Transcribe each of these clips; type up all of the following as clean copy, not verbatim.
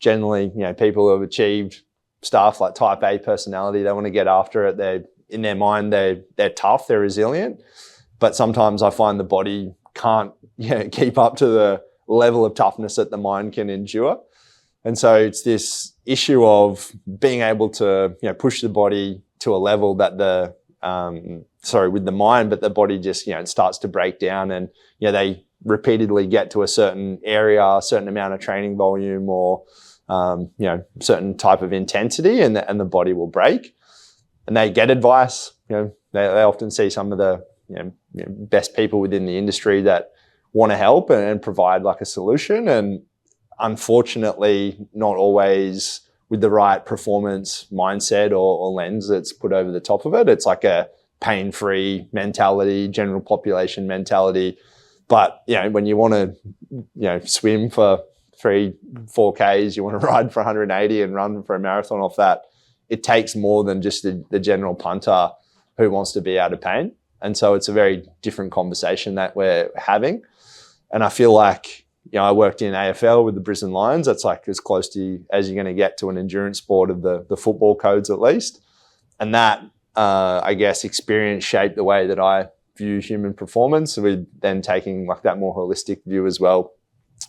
generally, people who have achieved stuff like type A personality, they want to get after it. In their mind, they're tough, they're resilient. But sometimes I find the body can't keep up to the level of toughness that the mind can endure. And so it's this issue of being able to push the body to a level that with the mind, but the body just starts to break down, and they repeatedly get to a certain area, a certain amount of training volume, or certain type of intensity, and the body will break. And they get advice. They often see some of the best people within the industry that want to help and provide like a solution. And unfortunately, not always with the right performance mindset or lens that's put over the top of it. It's like a pain-free mentality, general population mentality. But when you want to swim for 3-4 Ks, you want to ride for 180 and run for a marathon off that, it takes more than just the general punter who wants to be out of pain. And so it's a very different conversation that we're having. And I feel like, I worked in AFL with the Brisbane Lions. That's like as close to as you're going to get to an endurance sport of the football codes at least. And that, I guess, experience shaped the way that I view human performance. So we're then taking like that more holistic view as well.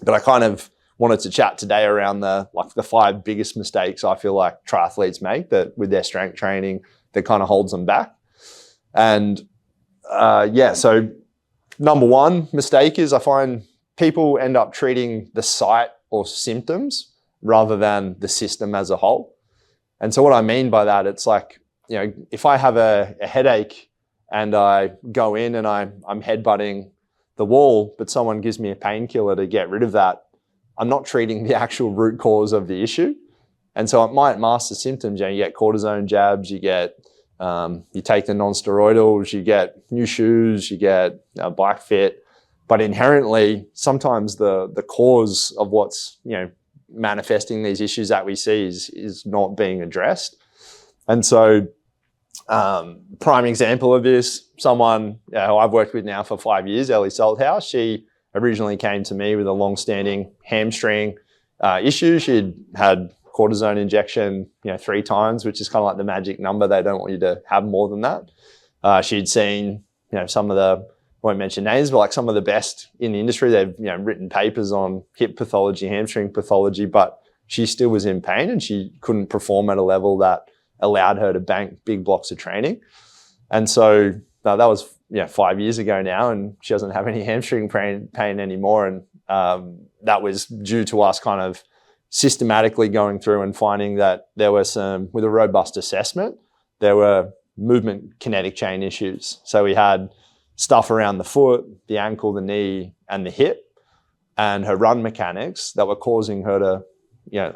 But I kind of wanted to chat today around the 5 biggest mistakes I feel like triathletes make that with their strength training that kind of holds them back. And so number one mistake is I find people end up treating the site or symptoms rather than the system as a whole. And so what I mean by that, it's like, if I have a headache and I go in and I'm headbutting the wall, but someone gives me a painkiller to get rid of that, I'm not treating the actual root cause of the issue. And so it might mask the symptoms. You get cortisone jabs, you get, you take the non-steroidals, you get new shoes, you get a bike fit. But inherently, sometimes the cause of what's manifesting these issues that we see is not being addressed. And so, prime example of this, someone who I've worked with now for 5 years, Ellie Salthouse, she originally came to me with a long-standing hamstring issue. She'd had cortisone injection 3 times, which is kind of like the magic number. They don't want you to have more than that. She'd seen some of the, I won't mention names, but like some of the best in the industry. They've written papers on hip pathology, hamstring pathology, but she still was in pain and she couldn't perform at a level that allowed her to bank big blocks of training. And so that was 5 years ago now, and she doesn't have any hamstring pain anymore. And that was due to us kind of systematically going through and finding that there were with a robust assessment, there were movement kinetic chain issues. So we had stuff around the foot, the ankle, the knee, and the hip, and her run mechanics that were causing her to,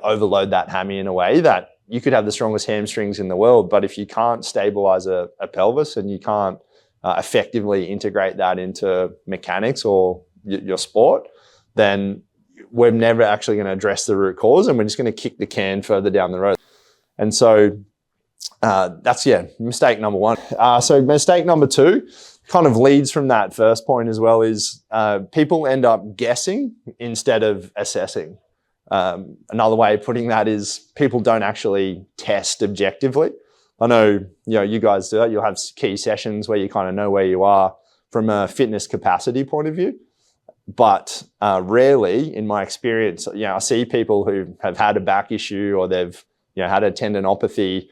overload that hammy in a way that you could have the strongest hamstrings in the world, but if you can't stabilize a pelvis and you can't effectively integrate that into mechanics or your sport, then we're never actually going to address the root cause, and we're just going to kick the can further down the road. And so that's, mistake number one. So mistake number 2 kind of leads from that first point as well, is people end up guessing instead of assessing. Another way of putting that is people don't actually test objectively. I know, you guys do that. You'll have key sessions where you kind of know where you are from a fitness capacity point of view. But rarely, in my experience, I see people who have had a back issue or they've had a tendinopathy,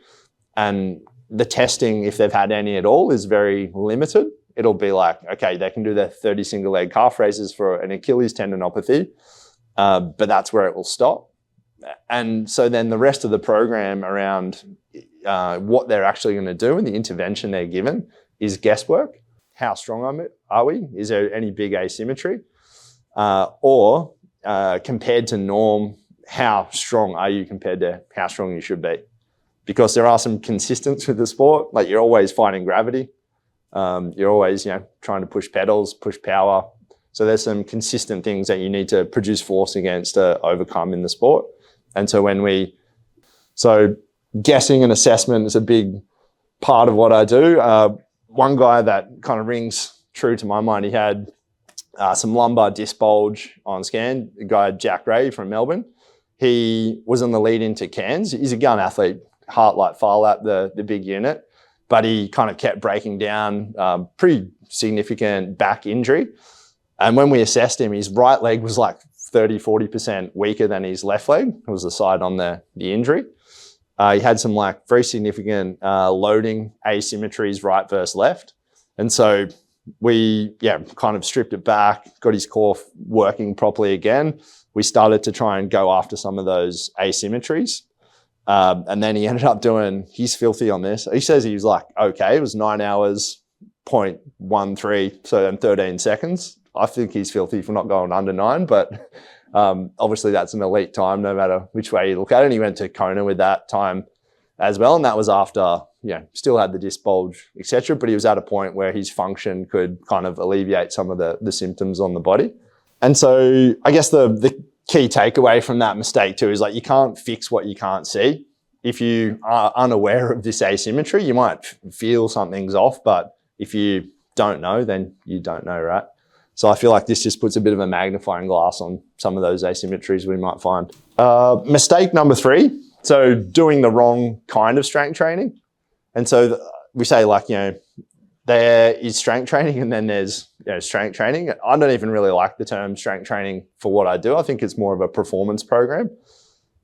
and the testing, if they've had any at all, is very limited. It'll be like, okay, they can do their 30 single leg calf raises for an Achilles tendinopathy, but that's where it will stop. And so then the rest of the program around what they're actually going to do and the intervention they're given is guesswork. How strong are we? Is there any big asymmetry? Or compared to norm, how strong are you compared to how strong you should be? Because there are some consistencies with the sport, like you're always fighting gravity. You're always, trying to push pedals, push power. So there's some consistent things that you need to produce force against to overcome in the sport. And so guessing and assessment is a big part of what I do. One guy that kind of rings true to my mind, he had some lumbar disc bulge on scan, the guy Jack Ray from Melbourne. he was on the lead into Cairns. He's a gun athlete, heart like far lap, the big unit, but he kind of kept breaking down, pretty significant back injury. And when we assessed him, his right leg was like 30-40% weaker than his left leg. It was the side on the injury. He had some like very significant loading asymmetries right versus left. And so we kind of stripped it back, got his core working properly again. We started to try and go after some of those asymmetries. And then he ended up doing, he's filthy on this. He says he was like, okay, it was 9 hours, 0.13, so then 13 seconds. I think he's filthy for not going under 9, but obviously that's an elite time no matter which way you look at it. And he went to Kona with that time as well. And that was after, still had the disc bulge, etc. But he was at a point where his function could kind of alleviate some of the symptoms on the body. And so I guess the key takeaway from that mistake too is like you can't fix what you can't see. If you are unaware of this asymmetry, you might feel something's off, but if you don't know, then you don't know, right? So I feel like this just puts a bit of a magnifying glass on some of those asymmetries we might find. Mistake number 3, so doing the wrong kind of strength training. And so we say like, there is strength training and then there's strength training. I don't even really like the term strength training for what I do. I think it's more of a performance program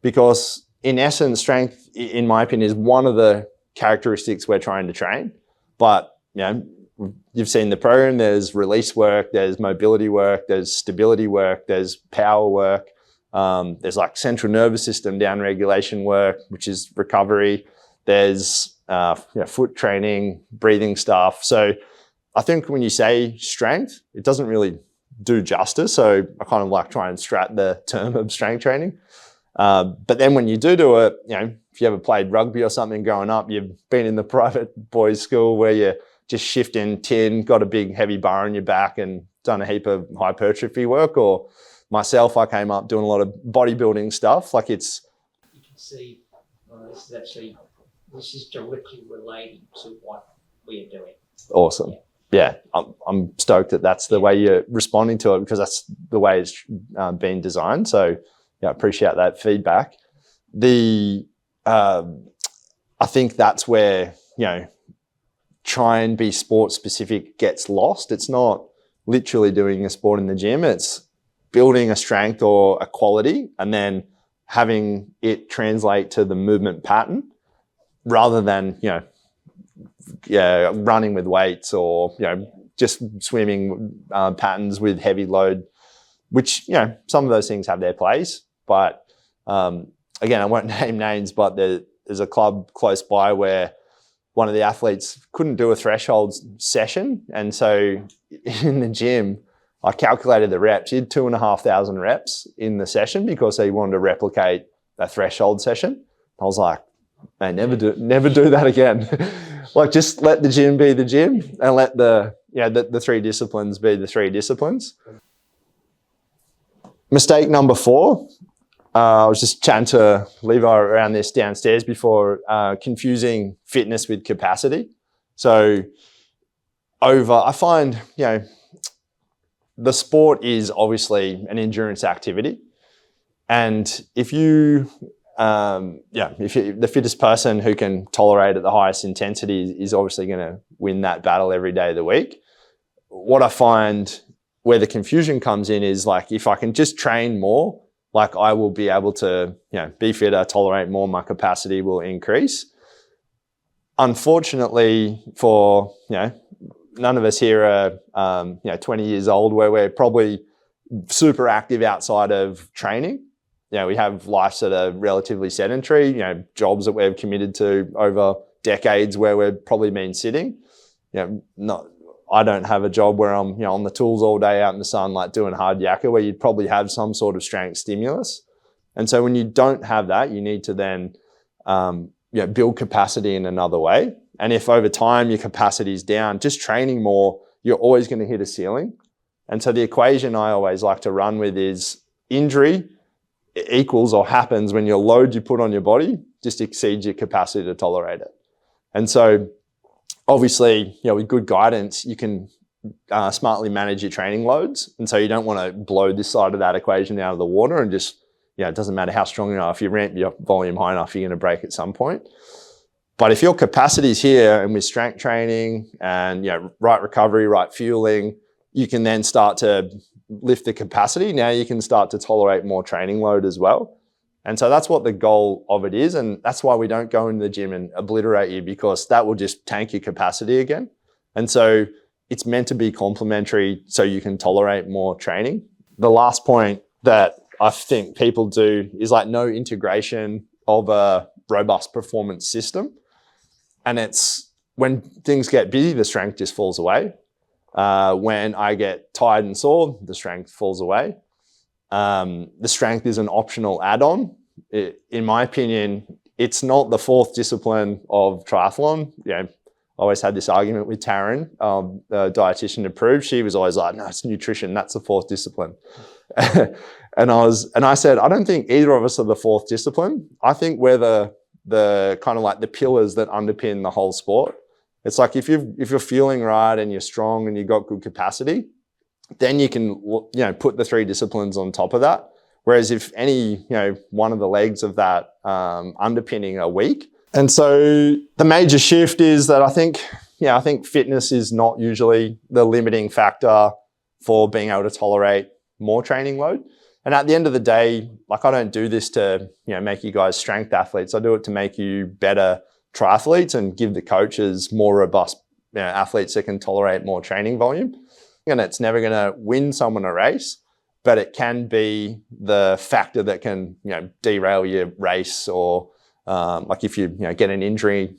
because in essence, strength, in my opinion, is one of the characteristics we're trying to train. But, you've seen the program, there's release work, there's mobility work, there's stability work, there's power work, there's like central nervous system down regulation work, which is recovery. There's foot training, breathing stuff. So I think when you say strength, it doesn't really do justice. So I kind of like try and strat the term of strength training. But then when you do it, if you ever played rugby or something growing up, you've been in the private boys' school where you're just shifting tin, got a big heavy bar on your back and done a heap of hypertrophy work. Or myself, I came up doing a lot of bodybuilding stuff. Like it's... You can see, this is directly relating to what we are doing. Awesome. Yeah, I'm stoked that that's the way you're responding to it because that's the way it's been designed. So I appreciate that feedback. I think that's where, try and be sport specific gets lost. It's not literally doing a sport in the gym. It's building a strength or a quality and then having it translate to the movement pattern rather than, running with weights or, just swimming patterns with heavy load, which, some of those things have their place. But again, I won't name names, but there's a club close by where one of the athletes couldn't do a threshold session. And so in the gym, I calculated the reps. He had 2,500 reps in the session because he wanted to replicate a threshold session. I was like, man, never do that again. Like just let the gym be the gym and let the 3 disciplines be the 3 disciplines. Mistake number 4. I was just chatting to Levi around this downstairs before, confusing fitness with capacity. So I find, the sport is obviously an endurance activity. And if you, if you're the fittest person who can tolerate at the highest intensity is obviously going to win that battle every day of the week. What I find where the confusion comes in is like, if I can just train more, like I will be able to, be fitter, tolerate more, my capacity will increase. Unfortunately for, none of us here are, 20 years old where we're probably super active outside of training. We have lives that are relatively sedentary, jobs that we've committed to over decades where we've probably been sitting. I don't have a job where I'm, on the tools all day out in the sun, like doing hard yakka, where you'd probably have some sort of strength stimulus. And so when you don't have that, you need to then, build capacity in another way. And if over time your capacity is down, just training more, you're always going to hit a ceiling. And so the equation I always like to run with is injury equals or happens when your load you put on your body just exceeds your capacity to tolerate it. And so obviously, with good guidance, you can smartly manage your training loads. And so you don't want to blow this side of that equation out of the water and just, it doesn't matter how strong you are. If you ramp your volume high enough, you're going to break at some point. But if your capacity is here and with strength training and right recovery, right fueling, you can then start to lift the capacity. Now you can start to tolerate more training load as well. And so that's what the goal of it is. And that's why we don't go into the gym and obliterate you, because that will just tank your capacity again. And so it's meant to be complementary so you can tolerate more training. The last point that I think people do is like no integration of a robust performance system. And it's when things get busy, the strength just falls away. When I get tired and sore, the strength falls away. The strength is an optional add-on. In my opinion, it's not the fourth discipline of triathlon. I always had this argument with Taryn, the dietitian approved. She was always like, no, it's nutrition. That's the fourth discipline. and I said, I don't think either of us are the fourth discipline. I think we're the kind of like the pillars that underpin the whole sport. It's like if you're feeling right and you're strong and you've got good capacity, then you can put the three disciplines on top of that. Whereas if any one of the legs of that underpinning are weak. And so the major shift is that I think fitness is not usually the limiting factor for being able to tolerate more training load. And at the end of the day, like I don't do this to make you guys strength athletes. I do it to make you better triathletes and give the coaches more robust athletes that can tolerate more training volume. And it's never going to win someone a race, but it can be the factor that can derail your race, or like if you get an injury